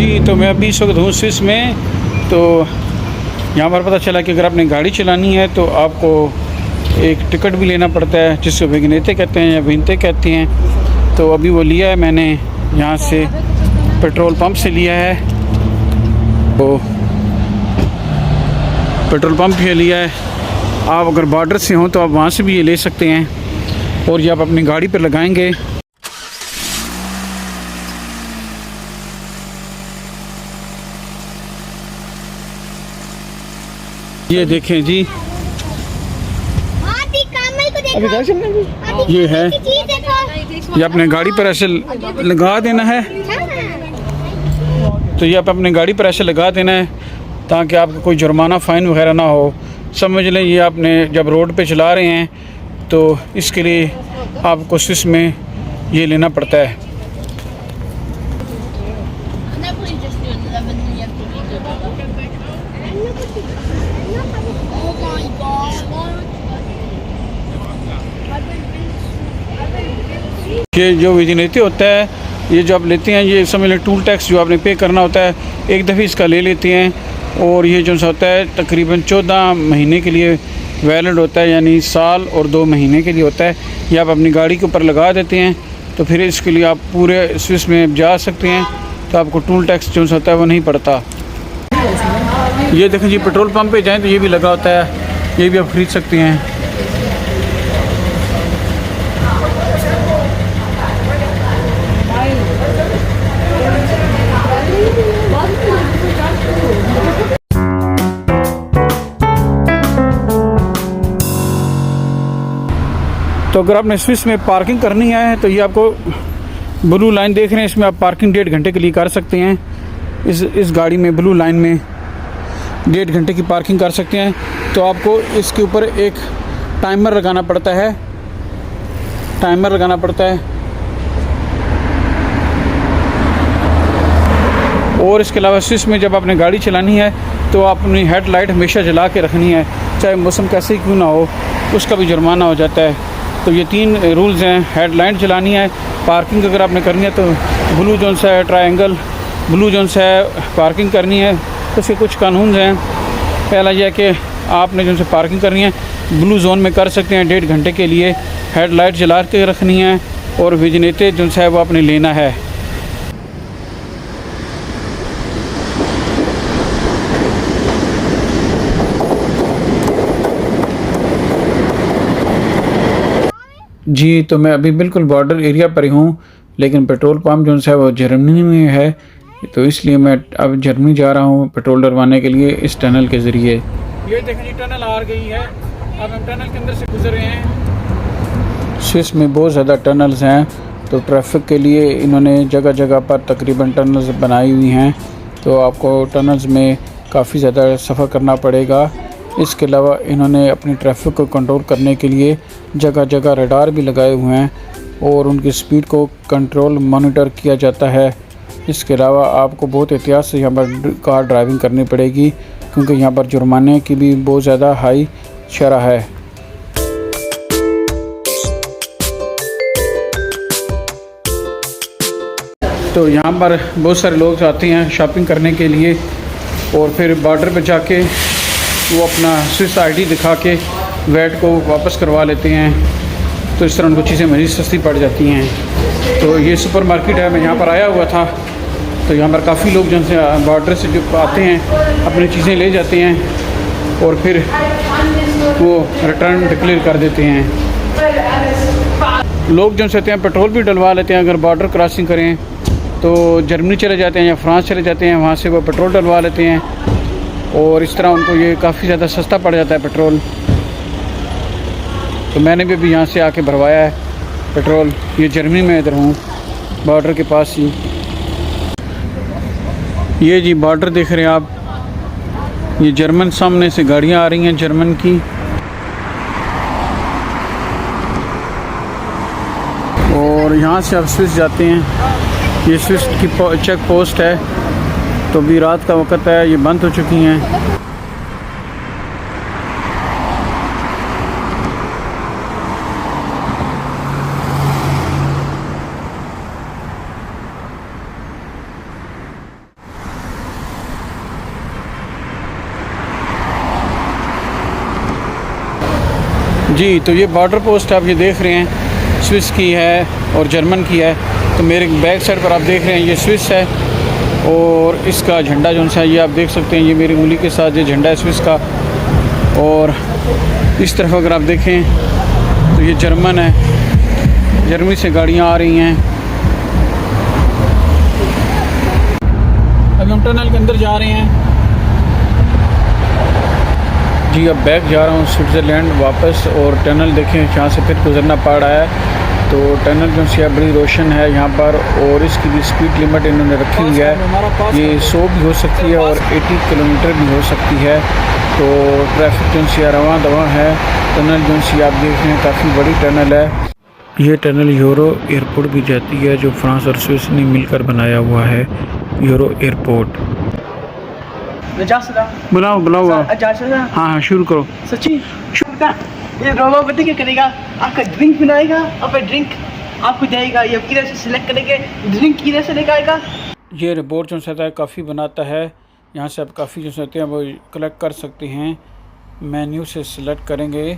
जी, तो मैं अभी इस वक्त हूँ स्विस में। तो यहाँ पर पता चला कि अगर आपने गाड़ी चलानी है तो आपको एक टिकट भी लेना पड़ता है, जिसको विग्नेते कहते हैं या विनते कहते हैं। तो अभी वो लिया है मैंने, यहाँ से पेट्रोल पंप से लिया है। तो पेट्रोल पंप ये लिया है। आप अगर बॉर्डर से हों तो आप वहाँ से भी ये ले सकते हैं और ये आप अपनी गाड़ी पर लगाएंगे। ये देखें जी, ये है, ये अपने गाड़ी पर ऐसे लगा देना है। तो ये आप अपने गाड़ी पर ऐसे लगा देना है ताकि आपको कोई जुर्माना फ़ाइन वगैरह ना हो। समझ लें ये आपने जब रोड पे चला रहे हैं तो इसके लिए आपको स्विस में ये लेना पड़ता है। ये जो विजिलेते होता है, ये जो आप लेते हैं, ये समझ लें टूल टैक्स जो आपने पे करना होता है, एक दफ़े इसका ले लेते हैं। और ये जो सा होता है तकरीबन 14 महीने के लिए वैलिड होता है, यानी साल और 2 महीने के लिए होता है। ये आप अपनी गाड़ी के ऊपर लगा देते हैं तो फिर इसके लिए आप पूरे स्विस में जा सकते हैं। तो आपको टूल टैक्स जो सा होता है वो नहीं पड़ता। ये देखें जी, पेट्रोल पंप पे जाएँ तो ये भी लगा होता है, ये भी आप ख़रीद सकते हैं। तो अगर आपने स्विस में पार्किंग करनी है तो ये आपको ब्लू लाइन देख रहे हैं, इसमें आप पार्किंग 1.5 घंटे के लिए कर सकते हैं। इस गाड़ी में ब्लू लाइन में 1.5 घंटे की पार्किंग कर सकते हैं। तो आपको इसके ऊपर एक टाइमर लगाना पड़ता है, और इसके अलावा स्विस में जब आपने गाड़ी चलानी है तो आप अपनी हेडलाइट हमेशा जला के रखनी है, चाहे मौसम कैसे ही क्यों ना हो, उसका भी जुर्माना हो जाता है। तो ये 3 रूल्स हैं, हेडलाइट जलानी है, पार्किंग अगर आपने करनी है तो ब्लू जोन से है, ट्रायंगल ब्लू जोन से है पार्किंग करनी है। तो इसके कुछ कानून हैं। पहला यह है कि आपने जो से पार्किंग करनी है ब्लू जोन में कर सकते हैं 1.5 घंटे के लिए, हेडलाइट जला के रखनी है और विजिनेते जो है वो आपने लेना है। जी, तो मैं अभी बिल्कुल बॉर्डर एरिया पर ही हूँ, लेकिन पेट्रोल पंप जो है वो जर्मनी में है। तो इसलिए मैं अब जर्मनी जा रहा हूँ पेट्रोल डलवाने के लिए इस टनल के ज़रिए। ये देखिए जी, टनल आ गई है, अब हम टनल के अंदर से गुजर रहे हैं। स्विस में बहुत ज़्यादा टनल्स हैं, तो ट्रैफिक के लिए इन्होंने जगह जगह पर तकरीबन टनल्स बनाई हुई हैं। तो आपको टनल्स में काफ़ी ज़्यादा सफ़र करना पड़ेगा। इसके अलावा इन्होंने अपनी ट्रैफिक को कंट्रोल करने के लिए जगह जगह रडार भी लगाए हुए हैं और उनकी स्पीड को कंट्रोल मॉनिटर किया जाता है। इसके अलावा आपको बहुत एहतियात से यहाँ पर कार ड्राइविंग करनी पड़ेगी, क्योंकि यहाँ पर जुर्माने की भी बहुत ज़्यादा हाई शरह है। तो यहाँ पर बहुत सारे लोग आते हैं शॉपिंग करने के लिए और फिर बॉर्डर पर जाके वो अपना स्विस आईडी दिखा के वैट को वापस करवा लेते हैं। तो इस तरह उनको चीज़ें मज़ीद सस्ती पड़ जाती हैं। तो ये सुपर मार्केट है, मैं यहाँ पर आया हुआ था। तो यहाँ पर काफ़ी लोग जो से बॉर्डर से जो आते हैं अपनी चीज़ें ले जाते हैं और फिर वो रिटर्न डिक्लेयर कर देते हैं। लोग जो चाहते हैं पेट्रोल भी डलवा लेते हैं, अगर बॉर्डर क्रॉसिंग करें तो जर्मनी चले जाते हैं या फ्रांस चले जाते हैं, वहाँ से वो पेट्रोल डलवा लेते हैं और इस तरह उनको ये काफ़ी ज़्यादा सस्ता पड़ जाता है पेट्रोल। तो मैंने भी अभी यहाँ से आके भरवाया है पेट्रोल। ये जर्मनी में इधर हूँ, बॉर्डर के पास ही। ये जी बॉर्डर देख रहे हैं आप, ये जर्मन सामने से गाड़ियाँ आ रही हैं जर्मन की। और यहाँ से आप स्विस जाते हैं, ये स्विस की चेक पोस्ट है। तो अभी रात का वक्त है, ये बंद हो चुकी हैं। जी, तो ये बॉर्डर पोस्ट आप ये देख रहे हैं, स्विस की है और जर्मन की है। तो मेरे बैक साइड पर आप देख रहे हैं ये स्विस है और इसका झंडा जो सा ये आप देख सकते हैं, ये मेरी उंगली के साथ ये झंडा है स्विस का। और इस तरफ अगर आप देखें तो ये जर्मन है, जर्मनी से गाड़ियाँ आ रही हैं। अभी हम टनल के अंदर जा रहे हैं जी। अब बैक जा रहा हूँ स्विट्ज़रलैंड वापस, और टनल देखें यहाँ से फिर गुजरना पड़ रहा है। तो टनल जो सी बड़ी रोशन है यहाँ पर, और इसकी भी स्पीड लिमिट इन्होंने रखी हुई है, ये 100 भी हो सकती है और 80 किलोमीटर भी हो सकती है। तो ट्रैफिक जो सी रवां दवा है। टनल जो सी आप देख रहे हैं काफ़ी बड़ी टनल है। ये टनल यूरो एयरपोर्ट भी जाती है, जो फ्रांस और स्विस ने मिलकर बनाया हुआ है, यूरो एयरपोर्ट। बुलाओ बुलाओ। हाँ हाँ, शुरू करो। सच्ची ये रोबोट पता क्या करेगा? आपका ड्रिंक बनाएगा, आपका ड्रिंक आपको देगा, ये किधर से सिलेक्ट करेंगे, ड्रिंक किधर से लेकर आएगा। ये रिपोर्ट जो सहता है काफ़ी बनाता है, यहाँ से आप काफ़ी जो सहते हैं वो कलेक्ट कर सकते हैं। मेन्यू से सिलेक्ट करेंगे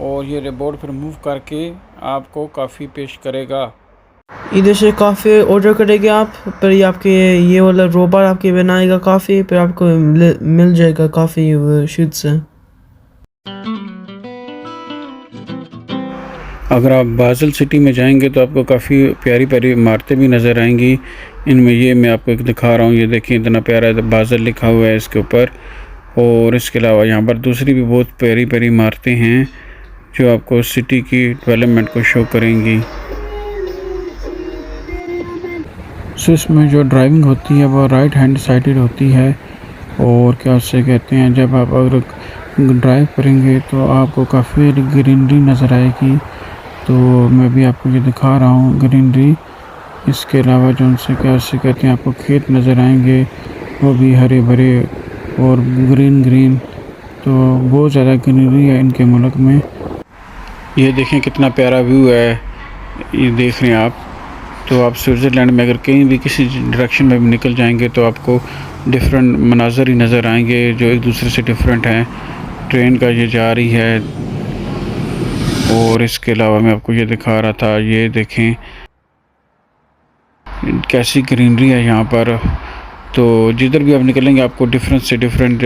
और ये रिपोर्ट फिर मूव करके आपको काफ़ी पेश करेगा। इधर से काफ़ी ऑर्डर करेंगे आप, फिर ये आपके ये वाला रोबोट आपके बनाएगा काफ़ी, फिर आपको मिल जाएगा काफ़ी शुद्ध से। अगर आप बाज़ल सिटी में जाएंगे तो आपको काफ़ी प्यारी प्यारी इमारतें भी नज़र आएंगी। इनमें ये मैं आपको एक दिखा रहा हूँ, ये देखिए इतना प्यारा बाज़ल लिखा हुआ है इसके ऊपर। और इसके अलावा यहाँ पर दूसरी भी बहुत प्यारी प्यारी इमारतें हैं जो आपको सिटी की डेवलपमेंट को शो करेंगी। स्विस में जो ड्राइविंग होती है वो राइट हैंड साइडेड होती है, और क्या उससे कहते हैं, जब आप अगर ड्राइव करेंगे तो आपको काफ़ी ग्रीनरी नज़र आएगी। तो मैं भी आपको ये दिखा रहा हूँ ग्रीनरी। इसके अलावा जो उनसे क्या उससे कहते हैं, आपको खेत नज़र आएंगे, वो भी हरे भरे और ग्रीन। तो बहुत ज़्यादा ग्रीनरी है इनके मुल्क में। ये देखें कितना प्यारा व्यू है, ये देख रहे हैं आप। तो आप स्विट्ज़रलैंड में अगर कहीं भी किसी डायरेक्शन में भी निकल जाएंगे तो आपको डिफरेंट मनाज़र ही नज़र आएंगे जो एक दूसरे से डिफरेंट हैं। ट्रेन का ये जा रही है, और इसके अलावा मैं आपको ये दिखा रहा था, ये देखें कैसी ग्रीनरी है यहाँ पर। तो जिधर भी आप निकलेंगे आपको डिफरेंट से डिफरेंट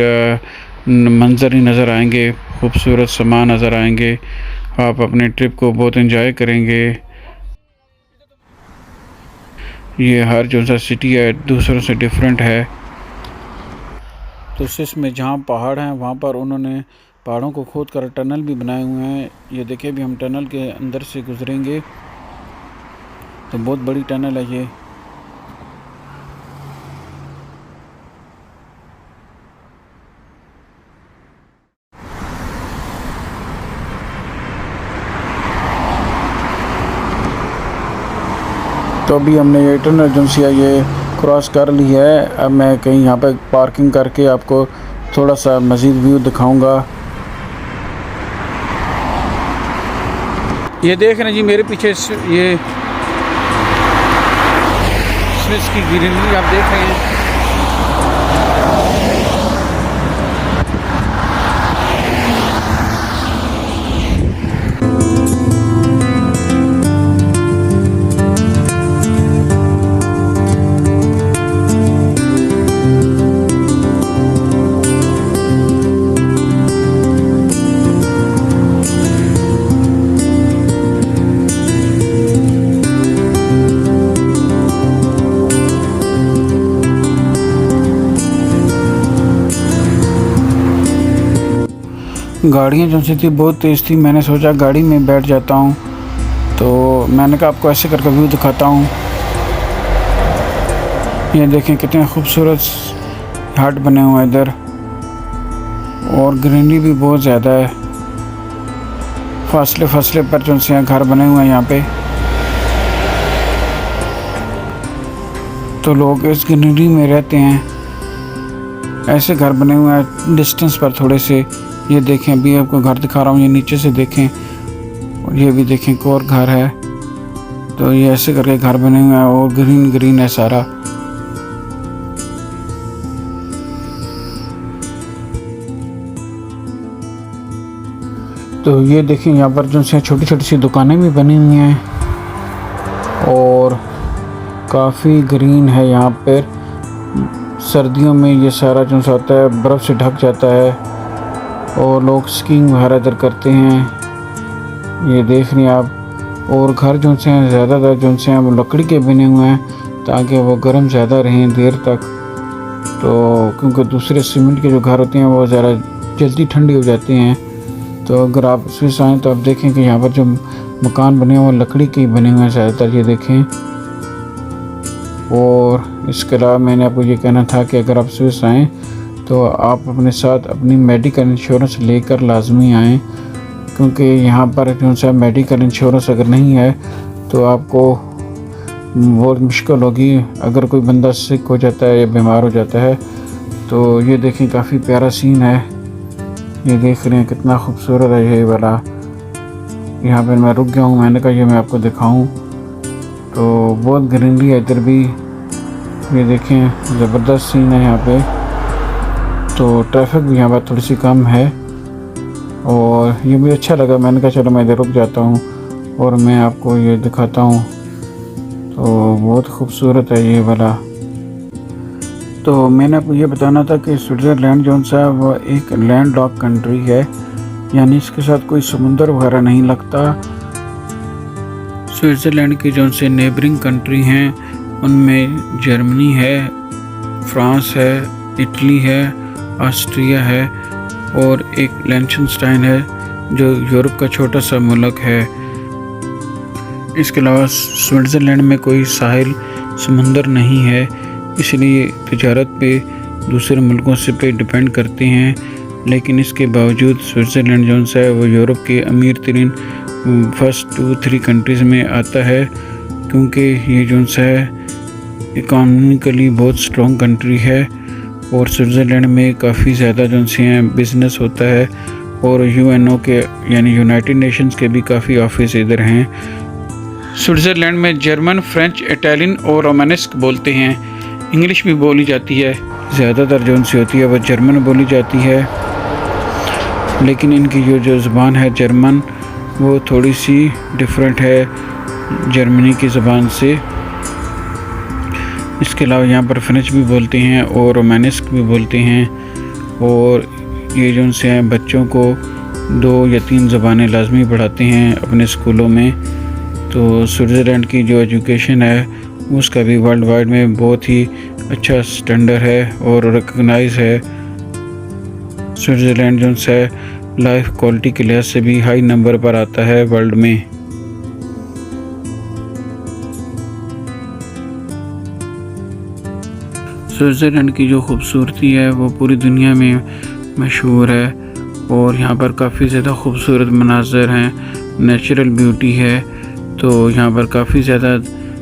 मंजर ही नज़र आएंगे, खूबसूरत सामान नज़र आएंगे। आप अपने ट्रिप को बहुत एंजॉय करेंगे। ये हर जो सा सिटी है दूसरों से डिफरेंट है। तो स्विस में जहाँ पहाड़ हैं वहाँ पर उन्होंने पहाड़ों को खोद कर टनल भी बनाए हुए हैं। ये देखिए भी हम टनल के अंदर से गुजरेंगे, तो बहुत बड़ी टनल है ये। तो अभी हमने ये टनल एजेंसी ये क्रॉस कर ली है। अब मैं कहीं यहाँ पे पार्किंग करके आपको थोड़ा सा मज़ीद व्यू दिखाऊंगा। ये देख रहे हैं जी मेरे पीछे ये स्विस की ग्रीनरी आप देख रहे हैं। गाड़ियाँ जो सी थी बहुत तेज़ थी, मैंने सोचा गाड़ी में बैठ जाता हूँ, तो मैंने कहा आपको ऐसे करके व्यू दिखाता हूँ। ये देखें कितने खूबसूरत हट बने हुए हैं इधर, और ग्रीनरी भी बहुत ज़्यादा है। फासले पर जो से घर बने हुए हैं यहाँ पे, तो लोग इस ग्रीनरी में रहते हैं। ऐसे घर बने हुए हैं डिस्टेंस पर थोड़े से। ये देखें अभी आपको घर दिखा रहा हूँ, ये नीचे से देखें, और ये भी देखें एक और घर है। तो ये ऐसे करके घर बने हुए हैं और ग्रीन है सारा। तो ये देखिए यहाँ पर जो से छोटी छोटी सी दुकानें भी बनी हुई हैं और काफ़ी ग्रीन है यहाँ पर। सर्दियों में ये सारा जो सा होता है बर्फ़ से ढक जाता है और लोग स्कीइंग वगैरह इधर करते हैं, ये देख रहे हैं आप। और घर जो से हैं ज़्यादातर जो से हैं वो लकड़ी के बने हुए हैं ताकि वो गर्म ज़्यादा रहें देर तक। तो क्योंकि दूसरे सीमेंट के जो घर होते हैं वो ज़रा जल्दी ठंडी हो जाते हैं। तो अगर आप स्विस आएँ तो आप देखें कि यहाँ पर जो मकान बने हुए हैं वो लकड़ी के ही बने हुए हैं ज़्यादातर, ये देखें। और इसके अलावा मैंने आपको ये कहना था कि अगर आप स्विस आएँ तो आप अपने साथ अपनी मेडिकल इंश्योरेंस लेकर लाजमी आएँ, क्योंकि यहाँ पर जो सा मेडिकल इंश्योरेंस अगर नहीं है तो आपको बहुत मुश्किल होगी अगर कोई बंदा सिक हो जाता है या बीमार हो जाता है। तो ये देखें काफ़ी प्यारा सीन है, ये देख रहे हैं कितना खूबसूरत है ये वाला। यहाँ पर मैं रुक गया हूँ, मैंने कहा ये मैं आपको दिखाऊँ। तो बहुत ग्रीनरी है इधर भी, ये देखें ज़बरदस्त सीन है यहाँ पे। तो ट्रैफिक भी यहाँ पर थोड़ी सी कम है और ये मुझे अच्छा लगा। मैंने कहा चलो मैं इधर रुक जाता हूँ और मैं आपको ये दिखाता हूँ। तो बहुत खूबसूरत है ये वाला। तो मैंने आपको ये बताना था कि स्विट्ज़रलैंड जो सा वो एक लैंड लॉक कंट्री है, यानी इसके साथ कोई समुंदर वगैरह नहीं लगता। स्विट्ज़रलैंड की जो से नेबरिंग कंट्री हैं उनमें जर्मनी है, फ्रांस है, इटली है, ऑस्ट्रिया है और एक लिechtenstein है जो यूरोप का छोटा सा मुल्क है। इसके अलावा स्विट्ज़रलैंड में कोई साहिल समुंदर नहीं है, इसलिए तिजारत पे दूसरे मुल्कों से पे डिपेंड करते हैं। लेकिन इसके बावजूद स्विट्ज़रलैंड जो सा है वो यूरोप के अमीर तरीन फर्स्ट 2-3 कंट्रीज़ में आता है, क्योंकि ये जो सा है इकोनॉमिकली बहुत स्ट्रॉन्ग कंट्री है। और स्विट्ज़रलैंड में काफ़ी ज़्यादा जो से हैं बिज़नेस होता है और UNO के यानी यूनाइटेड नेशंस के भी काफ़ी ऑफिस इधर हैं। स्विट्ज़रलैंड में जर्मन, फ्रेंच, इटालियन और रोमानिस्क बोलते हैं। इंग्लिश भी बोली जाती है, ज़्यादातर जो उनसे होती है वो जर्मन बोली जाती है। लेकिन इनकी जो ज़ुबान है जर्मन वो थोड़ी सी डिफरेंट है जर्मनी की ज़ुबान से। इसके अलावा यहाँ पर फ्रेंच भी बोलते हैं और रोमानिस्क भी बोलते हैं। और ये जो उनसे हैं बच्चों को 2 या 3 ज़बानें लाजमी पढ़ाते हैं अपने स्कूलों में। तो स्विट्ज़रलैंड की जो एजुकेशन है उसका भी वर्ल्ड वाइड में बहुत ही अच्छा स्टैंडर्ड है और रिकग्नाइज है। स्विट्ज़रलैंड जो है लाइफ क्वालिटी के लिहाज से भी हाई नंबर पर आता है वर्ल्ड में। स्विट्ज़रलैंड की जो खूबसूरती है वो पूरी दुनिया में मशहूर है और यहाँ पर काफ़ी ज़्यादा खूबसूरत मनाज़र हैं, नेचुरल ब्यूटी है। तो यहाँ पर काफ़ी ज़्यादा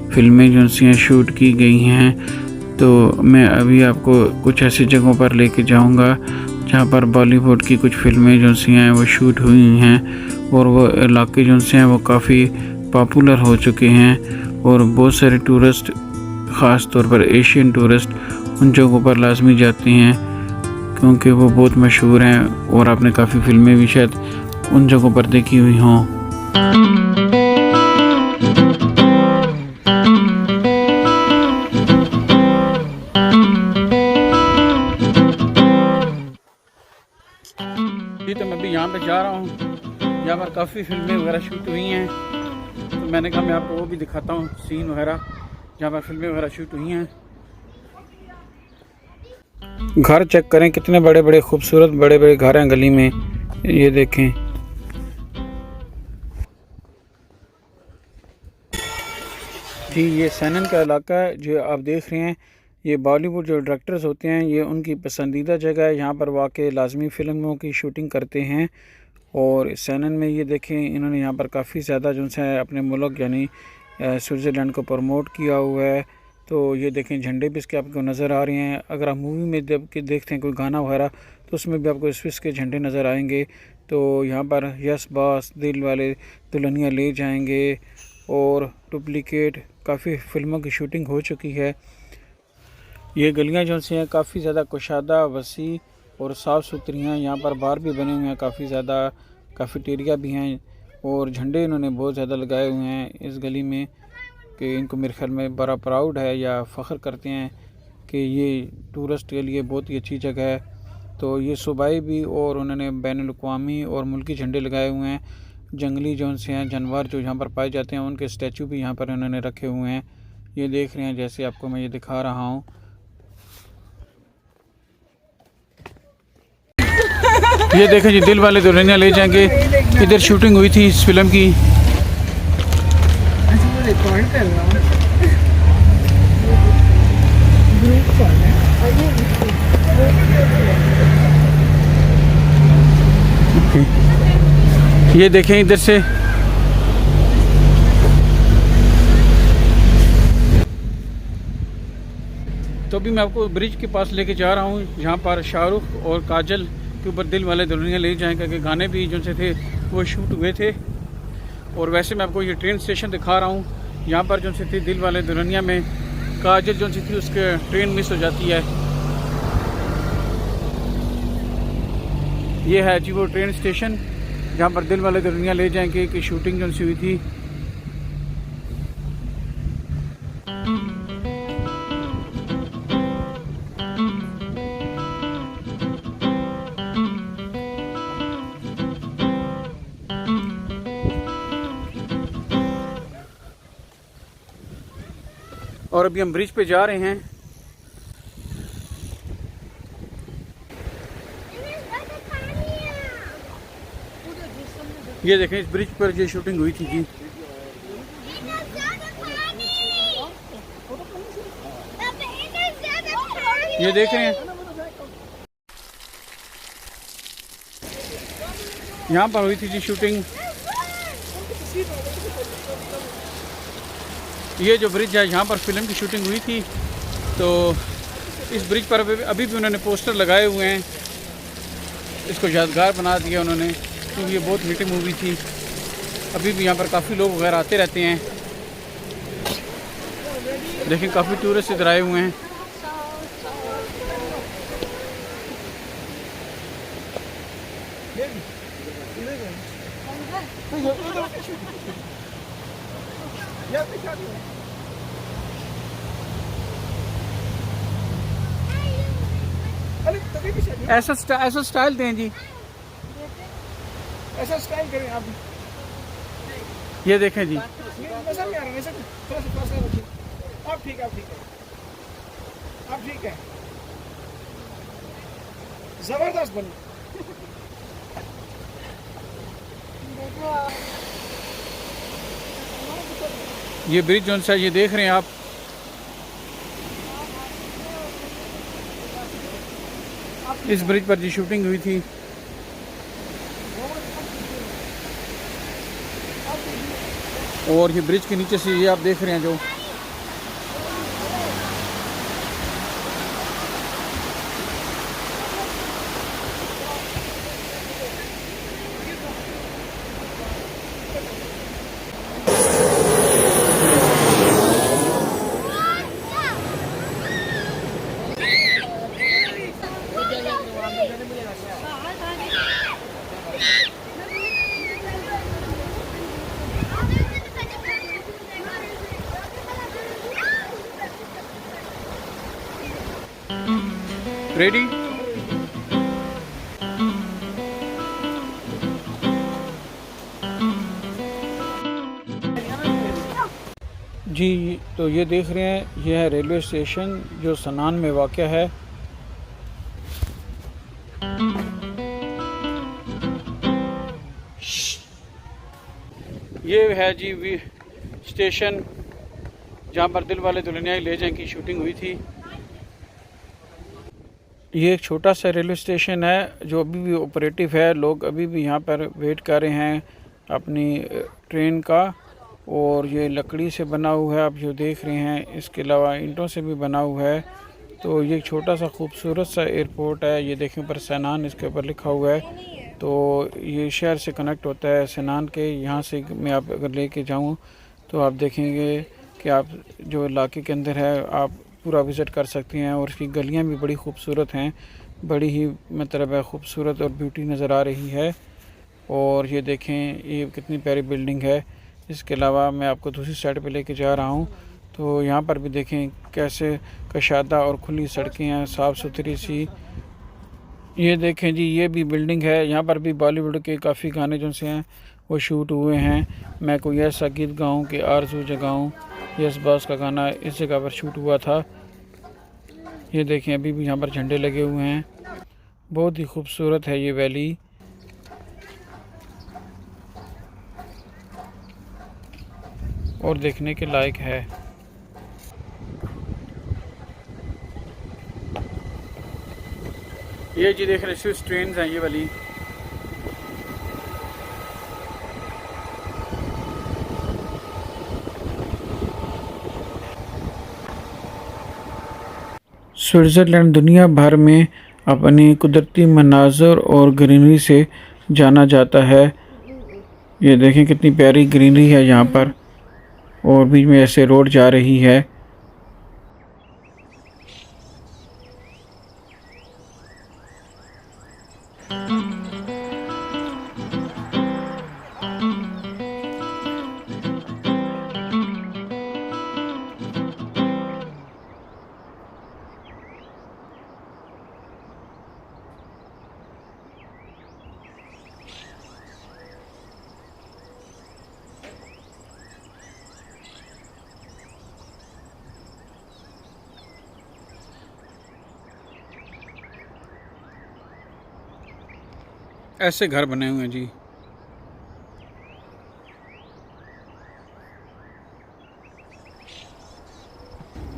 फ़िल्में जो सी हैं शूट की गई हैं। तो मैं अभी आपको कुछ ऐसी जगहों पर लेके जाऊँगा जहाँ पर बॉलीवुड की कुछ फ़िल्में जो सी हैं वो शूट हुई हैं और वो इलाके जो से हैं वो काफ़ी पॉपुलर हो चुके हैं और बहुत सारे टूरिस्ट, ख़ास तौर पर एशियन टूरिस्ट उन जगहों पर लाजमी जाते हैं क्योंकि वो बहुत मशहूर हैं और आपने काफ़ी फ़िल्में भी शायद उन जगहों पर देखी हुई हों। तो मैं अभी यहाँ पे जा रहा हूँ, यहाँ पर काफ़ी फिल्में वगैरह शूट हुई हैं। तो मैंने कहा मैं आपको वो भी दिखाता हूँ सीन वगैरह जहाँ पर फिल्में वगैरह शूट हुई हैं। घर चेक करें कितने बड़े बड़े खूबसूरत बड़े बड़े घर हैं गली में, ये देखें। जी ये सैनन का इलाका है जो आप देख रहे हैं। ये बॉलीवुड जो डायरेक्टर्स होते हैं ये उनकी पसंदीदा जगह है, यहाँ पर वाकई लाजमी फ़िल्मों की शूटिंग करते हैं। और सैनन में ये देखें इन्होंने यहाँ पर काफ़ी ज़्यादा जो है अपने मुल्क यानी स्विट्ज़रलैंड को प्रमोट किया हुआ है। तो ये देखें झंडे भी इसके आपको नज़र आ रहे हैं। अगर आप मूवी में जब के देखते हैं कोई गाना वगैरह तो उसमें भी आपको स्विस के झंडे नज़र आएंगे। तो यहाँ पर यस बॉस, दिल वाले दुल्हनिया ले जाएंगे और डुप्लीकेट काफ़ी फ़िल्मों की शूटिंग हो चुकी है। ये गलियाँ जो सी हैं काफ़ी ज़्यादा कुशादा, वसी और साफ़ सुथरी हैं। यहाँ पर बार भी बने हुए हैं काफ़ी ज़्यादा कैफेटेरिया भी हैं और झंडे इन्होंने बहुत ज़्यादा लगाए हुए हैं इस गली में कि इनको मेरे ख्याल में बड़ा प्राउड है या फ़ख्र करते हैं कि ये टूरिस्ट के लिए बहुत ही अच्छी जगह है। तो ये सूबाई भी और उन्होंने बैनुल अक़वामी और मुल्की झंडे लगाए हुए हैं। जंगली जो उनसे हैं जानवर जो यहाँ पर पाए जाते हैं उनके स्टैचू भी यहाँ पर इन्होंने रखे हुए हैं। ये देख रहे हैं जैसे आपको मैं ये दिखा रहा हूँ। ये देखें जी, दिल वाले दुल्हनिया ले जाएंगे। इधर शूटिंग हुई थी इस फिल्म की। रिकॉर्ड कर रहा हूँ। ये देखें इधर से तो अभी मैं आपको ब्रिज के पास लेके जा रहा हूँ जहाँ पर शाहरुख और काजल के ऊपर दिल वाले दुल्हनिया ले जाएंगे कि गाने भी जो से थे वो शूट हुए थे। और वैसे मैं आपको ये ट्रेन स्टेशन दिखा रहा हूँ। यहाँ पर जो से थी दिल वाले दुल्हनिया में काजल जो सी थी उसके ट्रेन मिस हो जाती है। ये है जी वो ट्रेन स्टेशन जहाँ पर दिल वाले दुल्हनिया ले जाएंगे की शूटिंग जो सी हुई थी। और अभी हम ब्रिज पे जा रहे हैं। ये देखें इस ब्रिज पर ये शूटिंग हुई थी जी। ये देख रहे हैं यहाँ पर हुई थी जी शूटिंग। ये जो ब्रिज है यहाँ पर फिल्म की शूटिंग हुई थी। तो इस ब्रिज पर अभी भी उन्होंने पोस्टर लगाए हुए हैं। इसको यादगार बना दिया उन्होंने क्योंकि ये बहुत हिट मूवी थी। अभी भी यहाँ पर काफ़ी लोग वगैरह आते रहते हैं। देखिए काफ़ी टूरिस्ट इधर आए हुए हैं। ऐसा स्टाइल दें जी, ऐसा स्टाइल करें आप। ये देखें जी। आप ठीक है, आप ठीक है, जबरदस्त बनी। ये ब्रिज जो सा ये देख रहे हैं आप, इस ब्रिज पर जी शूटिंग हुई थी। और ये ब्रिज के नीचे से ये आप देख रहे हैं जो रेडी। जी तो ये देख रहे हैं ये है रेलवे स्टेशन जो सनान में वाक़या है। ये है जी स्टेशन जहाँ पर दिल वाले दुल्हनिया ले जाएं की शूटिंग हुई थी। ये एक छोटा सा रेलवे स्टेशन है जो अभी भी ऑपरेटिव है। लोग अभी भी यहाँ पर वेट कर रहे हैं अपनी ट्रेन का। और ये लकड़ी से बना हुआ है आप जो देख रहे हैं, इसके अलावा ईंटों से भी बना हुआ है। तो ये छोटा सा खूबसूरत सा एयरपोर्ट है। ये देखें ऊपर सनान इसके ऊपर लिखा हुआ है। तो ये शहर से कनेक्ट होता है सनान के। यहाँ से मैं आप अगर लेके जाऊँ तो आप देखेंगे कि आप जो इलाके के अंदर है आप पूरा विज़िट कर सकते हैं। और इसकी गलियाँ भी बड़ी खूबसूरत हैं, बड़ी ही मतलब है खूबसूरत और ब्यूटी नज़र आ रही है। और ये देखें ये कितनी प्यारी बिल्डिंग है। इसके अलावा मैं आपको दूसरी साइड पे लेके जा रहा हूँ, तो यहाँ पर भी देखें कैसे कशादा और खुली सड़कें हैं, साफ़ सुथरी सी। ये देखें जी, ये भी बिल्डिंग है। यहाँ पर भी बॉलीवुड के काफ़ी गाने जो से हैं वो शूट हुए हैं। मैं कोई ऐसा गीत गाऊँ कि आरज़ू जगाऊँ, यस बॉस का गाना इस जगह पर शूट हुआ था। ये देखें अभी भी यहाँ पर झंडे लगे हुए हैं। बहुत ही खूबसूरत है ये वैली। और देखने के लायक है। ये जी देख रहे स्विस ट्रेन हैं ये वाली। स्विट्ज़रलैंड दुनिया भर में अपने कुदरती मनाज़र और ग्रीनरी से जाना जाता है। ये देखें कितनी प्यारी ग्रीनरी है यहाँ पर, और बीच में ऐसे रोड जा रही है। ऐसे घर बने हुए हैं जी।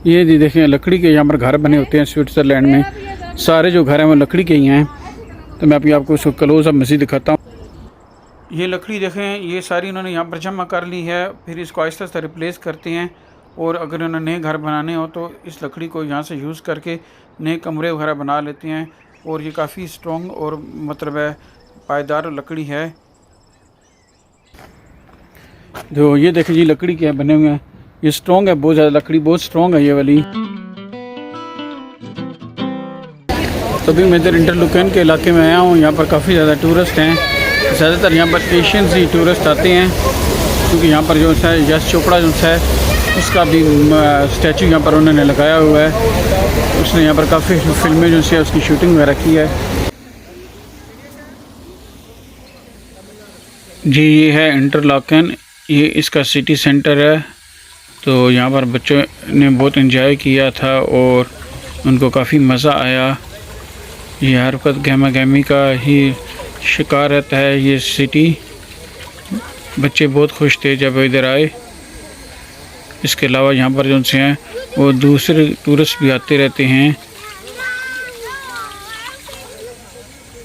ये जी देखें लकड़ी के यहाँ पर घर बने होते हैं स्विट्ज़रलैंड में। सारे जो घर हैं वो लकड़ी के ही हैं। तो मैं अभी आपको उसको क्लोज अप मज़ीद दिखाता हूँ। ये लकड़ी देखें, ये सारी इन्होंने यहाँ पर जमा कर ली है, फिर इसको आहिस्ता आहिस्ता रिप्लेस करते हैं। और अगर उन्हें नए घर बनाने हो तो इस लकड़ी को यहाँ से यूज़ करके नए कमरे वगैरह बना लेते हैं। और ये काफ़ी स्ट्रॉन्ग और मतलब है पायदार लकड़ी है। जो ये देखें जी लकड़ी के बने हुए हैं, ये स्ट्रॉन्ग है, बहुत ज़्यादा लकड़ी बहुत स्ट्रॉन्ग है ये वाली। तो अभी मैं इधर इंटरलोकन के इलाके में आया हूँ। यहाँ पर काफ़ी ज़्यादा टूरिस्ट हैं। ज़्यादातर यहाँ पर एशियंस ही टूरिस्ट आते हैं, क्योंकि यहाँ पर जो है यश चोपड़ा जो है उसका भी स्टैचू यहाँ पर उन्होंने लगाया हुआ है। उसने यहाँ पर काफ़ी फिल्में जो है उसकी शूटिंग वगैरह की है जी। ये है इंटरलाकन, ये इसका सिटी सेंटर है। तो यहाँ पर बच्चों ने बहुत एंजॉय किया था और उनको काफ़ी मज़ा आया। ये हरकत गहमा गहमी का ही शिकार रहता है ये सिटी। बच्चे बहुत खुश थे जब इधर आए। इसके अलावा यहाँ पर जो से हैं वो दूसरे टूरिस्ट भी आते रहते हैं।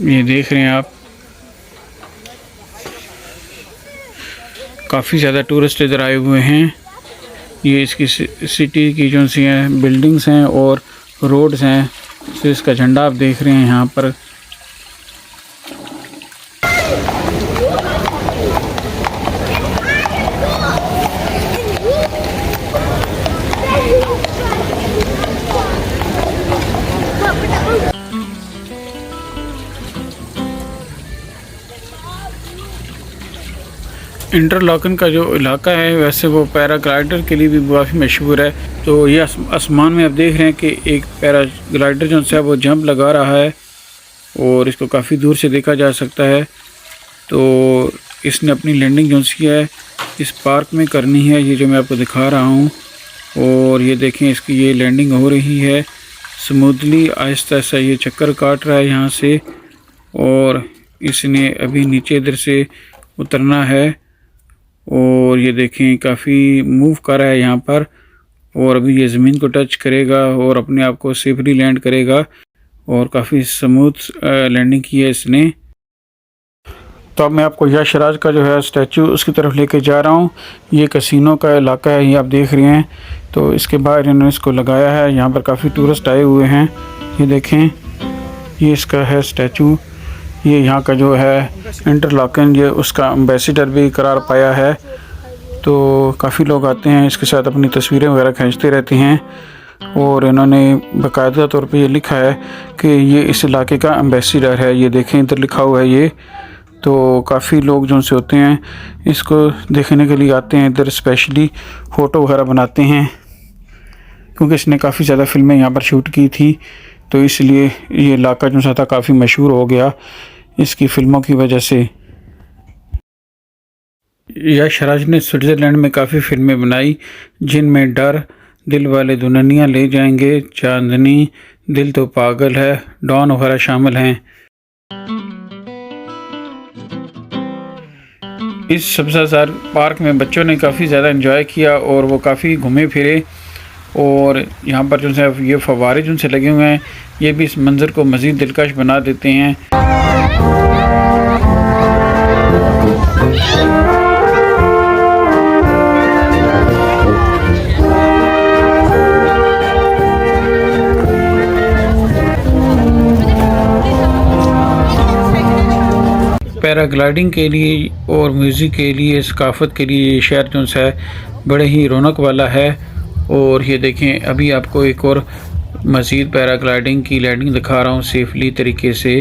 ये देख रहे हैं आप, काफ़ी ज़्यादा टूरिस्ट इधर आए हुए हैं। ये इसकी सिटी की जो सी हैं बिल्डिंग्स हैं और रोड्स हैं, तो इसका झंडा आप देख रहे हैं यहाँ पर। इंटरलाकन का जो इलाका है वैसे वो पैराग्लाइडर के लिए भी काफ़ी मशहूर है। तो ये आसमान में आप देख रहे हैं कि एक पैराग्लाइडर जो है वो जंप लगा रहा है और इसको काफ़ी दूर से देखा जा सकता है। तो इसने अपनी लैंडिंग जो सी है इस पार्क में करनी है, ये जो मैं आपको दिखा रहा हूँ। और ये देखें इसकी ये लैंडिंग हो रही है स्मूथली, आहिस्ता आहिस्ता ये चक्कर काट रहा है यहाँ से। और इसने अभी नीचे इधर से उतरना है और ये देखें काफ़ी मूव कर रहा है यहाँ पर। और अभी ये ज़मीन को टच करेगा और अपने आप को सेफली लैंड करेगा और काफ़ी स्मूथ लैंडिंग की है इसने। तो अब मैं आपको यशराज का जो है स्टैचू उसकी तरफ लेके जा रहा हूँ। ये कैसीनो का इलाका है, ये आप देख रहे हैं। तो इसके बाहर इन्होंने इसको लगाया है, यहाँ पर काफ़ी टूरिस्ट आए हुए हैं। ये देखें, ये इसका है स्टैचू। ये यहाँ का जो है इंटरलाकन, ये उसका एम्बेसडर भी करार पाया है। तो काफ़ी लोग आते हैं, इसके साथ अपनी तस्वीरें वगैरह खींचते रहते हैं। और इन्होंने बाकायदा तौर पे ये लिखा है कि ये इस इलाके का एम्बेसडर है। ये देखें इधर लिखा हुआ है ये। तो काफ़ी लोग जो से होते हैं इसको देखने के लिए आते हैं इधर, स्पेशली फ़ोटो वगैरह बनाते हैं, क्योंकि इसने काफ़ी ज़्यादा फिल्में यहाँ पर शूट की थी, तो इसलिए ये इलाका जो सा था काफ़ी मशहूर हो गया इसकी फ़िल्मों की वजह से। यश राज ने स्विट्ज़रलैंड में काफ़ी फिल्में बनाई, जिनमें डर, दिल वाले दुल्हनिया ले जाएंगे, चांदनी, दिल तो पागल है, डॉन वगैरह शामिल हैं। इस सब्ज़ाज़ार पार्क में बच्चों ने काफ़ी ज़्यादा एंजॉय किया और वो काफ़ी घूमे फिरे, और यहाँ पर जो है ये फव्वारे जो से लगे हुए हैं ये भी इस मंज़र को मज़ीद दिलकश बना देते हैं। पैराग्लाइडिंग के लिए और म्यूज़िक के लिए, सकाफ़त के लिए ये शहर जो है बड़े ही रौनक वाला है। और ये देखें, अभी आपको एक और मज़ीद पैराग्लाइडिंग की लैंडिंग दिखा रहा हूँ सेफली तरीके से।